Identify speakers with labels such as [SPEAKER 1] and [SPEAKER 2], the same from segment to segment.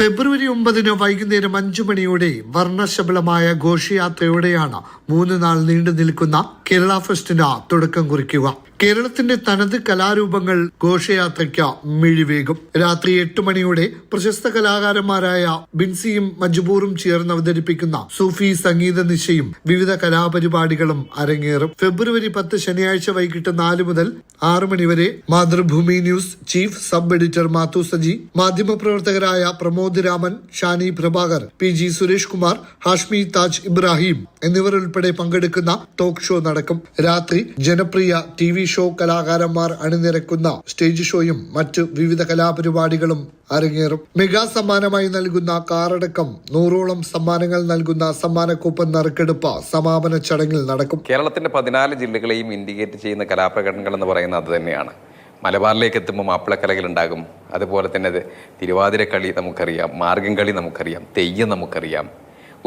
[SPEAKER 1] ഫെബ്രുവരി 9 വൈകുന്നേരം 5 മണിയോടെ വർണ്ണശബളമായ ഘോഷയാത്രയോടെയാണ് 3 നാൾ നീണ്ടു നിൽക്കുന്ന കേരള ഫെസ്റ്റിന് തുടക്കം കുറിക്കുക. കേരളത്തിന്റെ തനത് കലാരൂപങ്ങൾ ഘോഷയാത്രയ്ക്ക് മിഴിവേകും. രാത്രി 8 മണിയോടെ പ്രശസ്ത കലാകാരന്മാരായ ബിൻസിയും മജ്ബൂറും ചേർന്ന് അവതരിപ്പിക്കുന്ന സൂഫി സംഗീത നിശയും വിവിധ കലാപരിപാടികളും അരങ്ങേറും. ഫെബ്രുവരി 10 ശനിയാഴ്ച വൈകിട്ട് 4 മുതൽ 6 മണി വരെ Mathrubhumi news chief sub editor Mathu Saji, മാധ്യമപ്രവർത്തകരായ പ്രമോദ് രാമൻ, ഷാനി പ്രഭാകർ, PG സുരേഷ് കുമാർ, ഹാഷ്മി താജ് ഇബ്രാഹിം എന്നിവർ ഉൾപ്പെടെ പങ്കെടുക്കുന്ന ടോക്ക് ഷോ നടക്കും. രാത്രി ജനപ്രിയ TV ഷോ കലാകാരന്മാർ അണിനിരക്കുന്ന സ്റ്റേജ് ഷോയും മറ്റു വിവിധ കലാപരിപാടികളും അരങ്ങേറും. മെഗാ സമ്മാനമായി നൽകുന്ന കാറടക്കം 100ഓളം സമ്മാനങ്ങൾ നൽകുന്ന സമ്മാന കൂപ്പൺ നറുക്കെടുപ്പ് സമാപന ചടങ്ങിൽ നടക്കും.
[SPEAKER 2] കേരളത്തിന്റെ 14 ജില്ലകളെയും ഇൻഡിക്കേറ്റ് ചെയ്യുന്ന കലാപ്രകടനങ്ങൾ എന്ന് പറയുന്നത് അത് തന്നെയാണ്. മലബാറിലേക്ക് എത്തുമ്പോൾ മാപ്പിളക്കലകൾ ഉണ്ടാകും. അതുപോലെ തന്നെ തിരുവാതിരക്കളി നമുക്കറിയാം, മാർഗംകളി നമുക്കറിയാം, തെയ്യം നമുക്കറിയാം.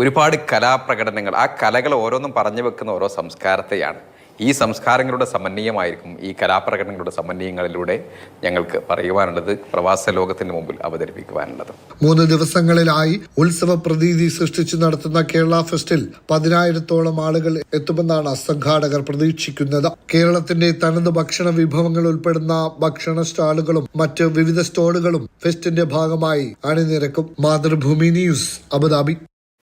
[SPEAKER 2] ഒരുപാട് കലാപ്രകടനങ്ങൾ, ആ കലകൾ ഓരോന്നും പറഞ്ഞു വെക്കുന്ന ഓരോ സംസ്കാരത്തെയാണ്. ഈ സംസ്കാരങ്ങളുടെ സമന്വയമായിരിക്കും ഈ കലാപ്രകടനങ്ങളുടെ സമന്വയങ്ങളിലൂടെ ഞങ്ങൾക്ക് പറയുവാനുള്ളത്, പ്രവാസ ലോകത്തിന് മുമ്പിൽ അവതരിപ്പിക്കുവാനുള്ളത്.
[SPEAKER 1] 3 ദിവസങ്ങളിലായി ഉത്സവ പ്രതീതി സൃഷ്ടിച്ചു നടത്തുന്ന കേരള ഫെസ്റ്റിൽ 10,000-ഓളം ആളുകൾ എത്തുമെന്നാണ് സംഘാടകർ പ്രതീക്ഷിക്കുന്നത്. കേരളത്തിന്റെ തനത് ഭക്ഷണ വിഭവങ്ങൾ ഉൾപ്പെടുന്ന ഭക്ഷണ സ്റ്റാളുകളും മറ്റ് വിവിധ സ്റ്റോളുകളും ഫെസ്റ്റിന്റെ ഭാഗമായി അണിനിരക്കും. Mathrubhumi news, Abu Dhabi.